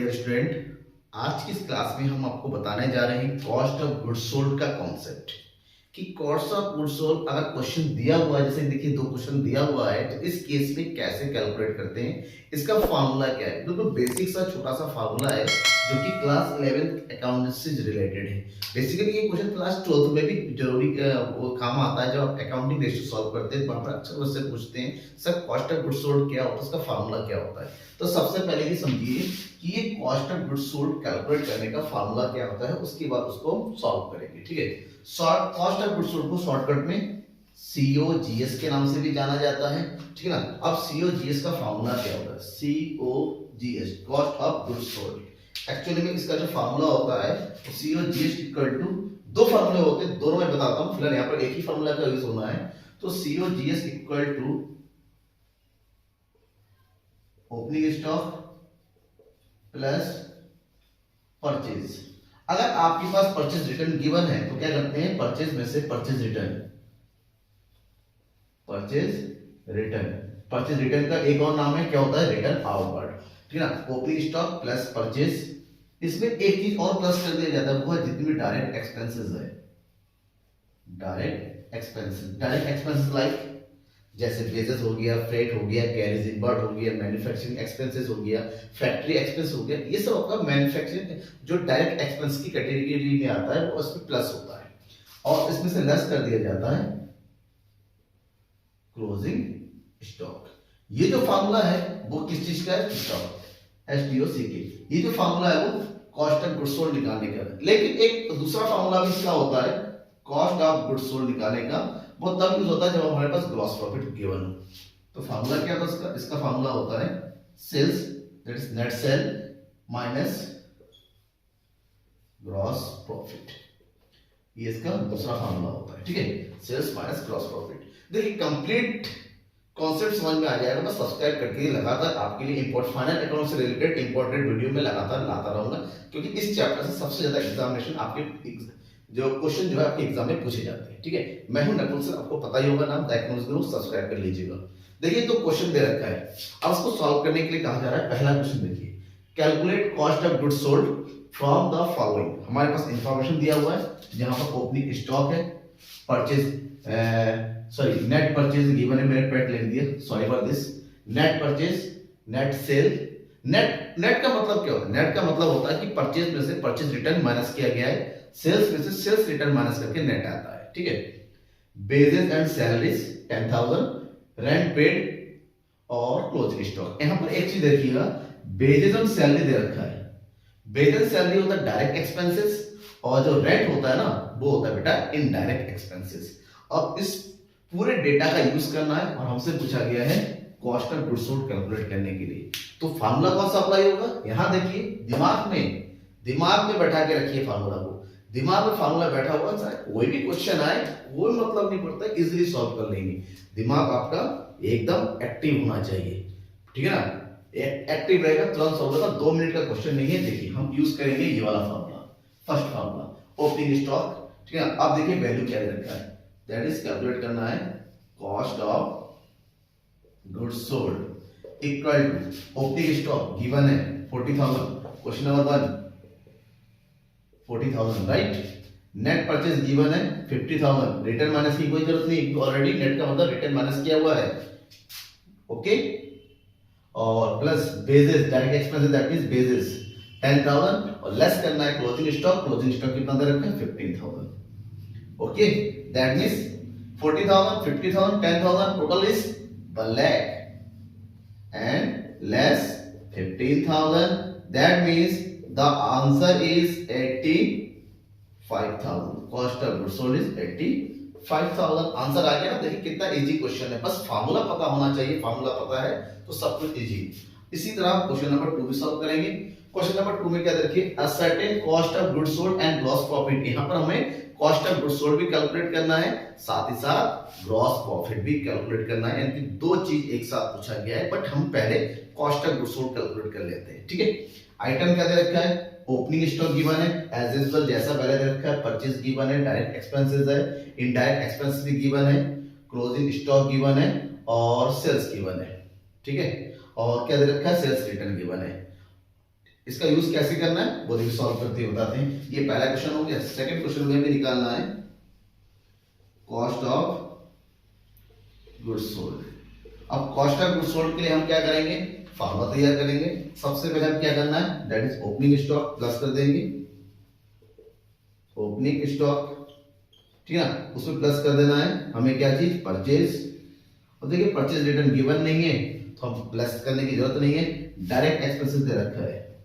Dear student, आज की इस क्लास में हम आपको बताने जा रहे हैं कॉस्ट ऑफ गुड्स सोल्ड का कॉन्सेप्ट कि कॉस्ट ऑफ गुड्स सोल्ड अगर क्वेश्चन दिया हुआ है, जैसे देखिए 2 क्वेश्चन दिया हुआ है, तो इस केस में कैसे कैलकुलेट करते हैं, इसका फार्मूला क्या है। बिल्कुल बेसिक सा छोटा सा फार्मूला है जो कि क्लास 11th अकाउंटेंसी से रिलेटेड है। बेसिकली ये क्वेश्चन क्लास 12th में भी जरूरी वो काम आता है। जब आप अकाउंटिंग रेशियो सॉल्व करते हैं, वहां पर अक्सर उससे पूछते हैं sir cost of goods sold क्या होता है, उसका फार्मूला क्या होता है। तो सबसे पहले ये समझिए कि ये cost of goods sold calculate करने का फार्मूला क्या होता है, उसके बाद उसको सॉल्व करेंगे। ठीक है, short cost of goods sold को शॉर्टकट में COGS के नाम से भी जाना जाता है। ठीक है ना। अब COGS का फार्मूला क्या होता है, COGS cost of goods sold. Actually में इसका जो फार्मूला होता है COGS इक्वल टू 2 फार्मूले होते हैं, दोनों मैं बताता हूं। फिलहाल यहाँ पर एक ही फार्मूला का यूज होना है। तो COGS equal to opening stock plus purchase. अगर आपके पास परचेज रिटर्न गिवन है तो क्या करते हैं, परचेज में से परचेज रिटर्न का एक और नाम है, क्या होता है, रिटर्न आउटवर्ड। ठीक है ना। ओपनिंग स्टॉक प्लस परचेज, इसमें एक चीज और प्लस कर दिया जाता है, वो है जितनी भी डायरेक्ट एक्सपेंसेस है। डायरेक्ट एक्सपेंसेस लाइक जैसे वेजेस हो गया, फ्रेट हो गया, कैरेज इनवर्ड हो गया, मैन्युफैक्चरिंग एक्सपेंसेस हो गया, फैक्ट्री एक्सपेंस हो गया, ये सब आपका मैन्युफैक्चरिंग जो डायरेक्ट एक्सपेंस की कैटेगरी में आता है वो उसमें प्लस होता है, और इसमें से लेस कर दिया जाता है क्लोजिंग स्टॉक। ये जो फार्मूला है वो किस चीज का है, स्टॉक, STOCK। ये जो फार्मूला है वो कॉस्ट ऑफ गुड्स सोल्ड निकालने का है। लेकिन एक दूसरा फार्मूला भी इसका होता है कॉस्ट ऑफ गुड्स सोल्ड निकालने का, वो तब यूज होता है जब हमारे पास ग्रॉस प्रॉफिट गिवन हो। तो फार्मूला क्या होता है इसका फार्मूला होता है sales, that is net sale minus gross profit. ये इसका दूसरा फार्मूला होता है। ठीक है, सेल्स माइनस ग्रॉस प्रॉफिट। देखिए कंप्लीट कॉन्सेप्ट समझ में आ जाएगा। मैं सब्सक्राइब करके लगातार आपके लिए इंपॉर्टेंट फाइनल अकाउंट से रिलेटेड इंपॉर्टेंट वीडियो में लगातार लाता रहूंगा, क्योंकि इस चैप्टर से सबसे ज्यादा एग्जामिनेशन आपके जो क्वेश्चन जो है आपके एग्जाम में पूछे जाते हैं। ठीक है, मैं हूं नकुल सर, आपको पता ही होगा नाम, दैट गुरु, सब्सक्राइब कर लीजिएगा। देखिए तो क्वेश्चन दे रखा है, अब उसको सॉल्व करने के लिए कहा जा रहा है। पहला क्वेश्चन देखिए, calculate cost of goods sold from the following. हमारे पास इंफॉर्मेशन दिया हुआ है जहां पर ओपनिंग स्टॉक है, परचेज नेट परचेज गिवन है, मैंने पेट लिख दिया, sorry for this. Net purchase, net cell. Net का मतलब क्या होता है, नेट का मतलब होता है कि परचेज में से परचेज रिटर्न माइनस किया गया है, सेल्स में से सेल्स रिटर्न माइनस करके नेट आता है। ठीक है। Badges and salaries 10,000, rent paid और क्लोजिंग स्टॉक। यहां पर एक चीज देखिएगा, बेजेस एंड सैलरी दे रखा है। बेजेस सैलरी होता है डायरेक्ट एक्सपेंसेस, और जो रेंट होता है ना वो होता है बेटा इनडायरेक्ट एक्सपेंसेस। अब इस पूरे डेटा का यूज करना है और हमसे पूछा गया है cost of goods sold calculate करने के लिए। तो फार्मूला कौन सा अप्लाई होगा, यहां देखिए दिमाग में बैठा के रखिए फार्मूला को। दिमाग में फार्मूला बैठा हुआ, चाहे कोई भी क्वेश्चन आए वो मतलब नहीं पड़ता, इजीली सॉल्व कर लेंगे। दिमाग आपका एकदम एक्टिव होना चाहिए। ठीक है ना, एक्टिव रहेगा तुरंत सॉल्व होगा। 2 मिनट का क्वेश्चन नहीं है। देखिए हम यूज करेंगे ये वाला formula, first formula opening stock. ठीक है, अब देखिए वैल्यू क्या दे रखा है, दैट इज कैलकुलेट करना है cost of goods sold equal to opening stock given है 40,000, question number 1 40,000, right. Net purchase given है 50,000, रिटर्न माइनस की कोई जरूरत नहीं, ऑलरेडी नेट का मतलब रिटर्न माइनस किया हुआ है। ओके, और plus basis direct expenses, that means basis 10,000, और लेस करना है क्लोजिंग स्टॉक कितना दे रखा है 15,000। Okay, that means 40,000, 50,000, 10,000, total is 1 lakh and less 15,000, that means the answer is 85,000. Cost of goods sold is 85,000. Answer आ गया ना। देखिए कितना इजी क्वेश्चन है, बस फार्मूला पता होना चाहिए। फार्मूला पता है तो सब कुछ इजी। इसी तरह क्वेश्चन नंबर 2 भी सॉल्व करेंगे। क्वेश्चन नंबर 2 में क्या देखिए, a certain cost of goods sold and gross profit। यहां पर हमें कॉस्ट ऑफ गुड्स सोल्ड भी कैलकुलेट करना है, साथ ही साथ ग्रॉस प्रॉफिट भी कैलकुलेट करना है, यानी कि 2 चीज एक साथ पूछा गया है। बट हम पहले cost of goods sold calculate कर लेते हैं। ठीक है, आइटम क्या दे रखा है, ओपनिंग स्टॉक गिवन है एज यूजुअल जैसा पहले दे रखा है, परचेज गिवन है, डायरेक्ट एक्सपेंसेस है, इनडायरेक्ट एक्सपेंसेस भी गिवन है, क्लोजिंग स्टॉक गिवन है और सेल्स गिवन है। ठीक है, और क्या दे रखा है, सेल्स रिटर्न गिवन है। इसका यूज कैसे करना है वो देखिए सॉल्व करते हुए बताते हैं। ये पहला क्वेश्चन हो गया। सेकंड क्वेश्चन में हमें निकालना है कॉस्ट ऑफ गुड्स सोल्ड। अब कॉस्ट ऑफ गुड्स सोल्ड के लिए हम क्या करेंगे, फॉर्मूला तैयार करेंगे। सबसे पहले हम क्या करना है, that is opening stock plus कर देंगे ओपनिंग स्टॉक, ठीक है ना, उसमें प्लस कर देना है हमें क्या चीज, परचेज। और देखिए परचेज रिटर्न गिवन नहीं है तो हम प्लस करने की जरूरत नहीं है, डायरेक्ट एक्सपेंसेस दे रखा है,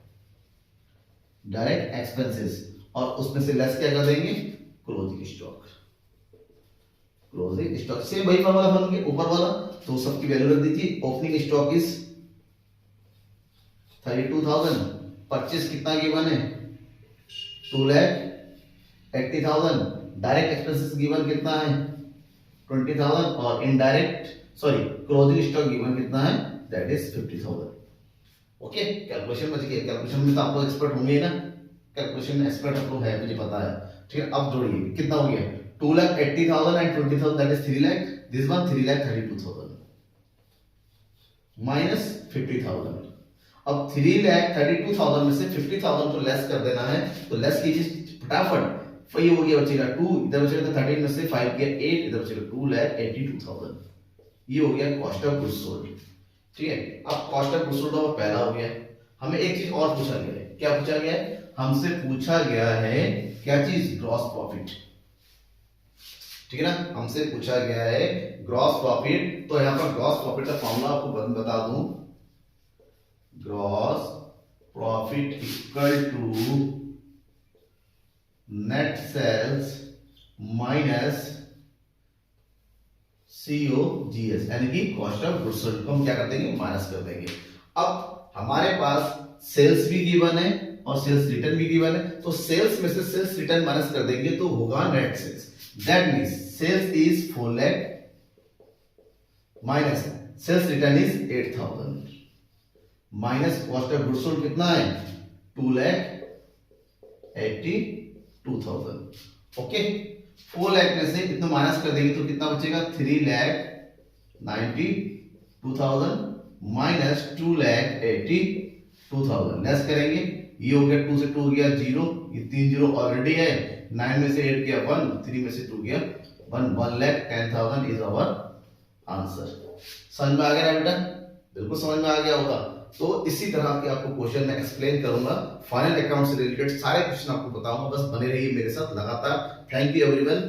डायरेक्ट एक्सपेंसेस, और उसमें से लेस क्या कर देंगे, क्लोजिंग स्टॉक। क्लोजिंग स्टॉक से वही फॉर्मूला बन गया ऊपर वाला, तो सबकी वैल्यू रख दीजिए। ओपनिंग स्टॉक इज 32,000, परचेज कितना गिवन है 2,80,000, डायरेक्ट एक्सपेंसेस गिवन कितना है 20,000, और इनडायरेक्ट क्लोजिंग स्टॉक गिवन कितना है, दैट इज 50,000। ओके, कैलकुलेशन बच गया। कैलकुलेशन में तो आप लोग एक्सपर्ट होंगे ना, कैलकुलेशन में एक्सपर्ट आप लोग है, मुझे पता है, ठीक है। अब जोड़िए कितना हो गया, 2,80,000 and 20,000 that is 3 lakh, this one 3,32,000 minus 50,000। अब 3,32,000 में से 50,000 को लेस कर देना है, तो लेस कीजिए फटाफट। ये हो गया बचेगा 2, इधर बचेगा 13 में से 5 गया 8, इधर बचेगा 2,82,000। ये हो गया कॉस्ट ऑफ गुड्स सोल्ड, ठीक है। अब कॉस्ट ऑफ गुड्स सोल्ड पहला हो गया। हमें एक चीज और पूछा गया है, क्या पूछा गया है, हमसे पूछा गया है क्या चीज, ग्रॉस प्रॉफिट, ठीक है ना, हमसे पूछा गया है ग्रॉस प्रॉफिट। तो यहां पर ग्रॉस प्रॉफिट का फॉर्मूला आपको बता दूं, gross profit equal to net sales minus COGS, यानी कि कॉस्ट ऑफ गुड्स सोल्ड को हम क्या कर देंगे, माइनस कर देंगे। अब हमारे पास सेल्स भी गिवन है और सेल्स रिटर्न भी गिवन है, तो सेल्स में से सेल्स रिटर्न माइनस कर देंगे तो होगा net sales. That means sales is 4 lakh minus sales return is 8,000 minus cost of goods sold कितना है 2,82,000। ओके, 4 लाख में से इतना माइनस कर देंगे तो कितना बचेगा, 3,92,000 माइनस 2,82,000 लेस करेंगे, ये हो गया 2 से 2 गया 0, ये 3 0 ऑलरेडी है, 9 में से 8 गया 1, 3 में से 2 गया 1, 1,10,000 इज आवर आंसर। समझ में आ गया बेटा, बिल्कुल समझ में आ गया होगा। तो इसी तरह के आपको क्वेश्चन मैं एक्सप्लेन करूंगा, फाइनल अकाउंट से रिलेटेड सारे क्वेश्चन आपको बताऊंगा, बस बने रहिए मेरे साथ लगातार। Thank you everyone.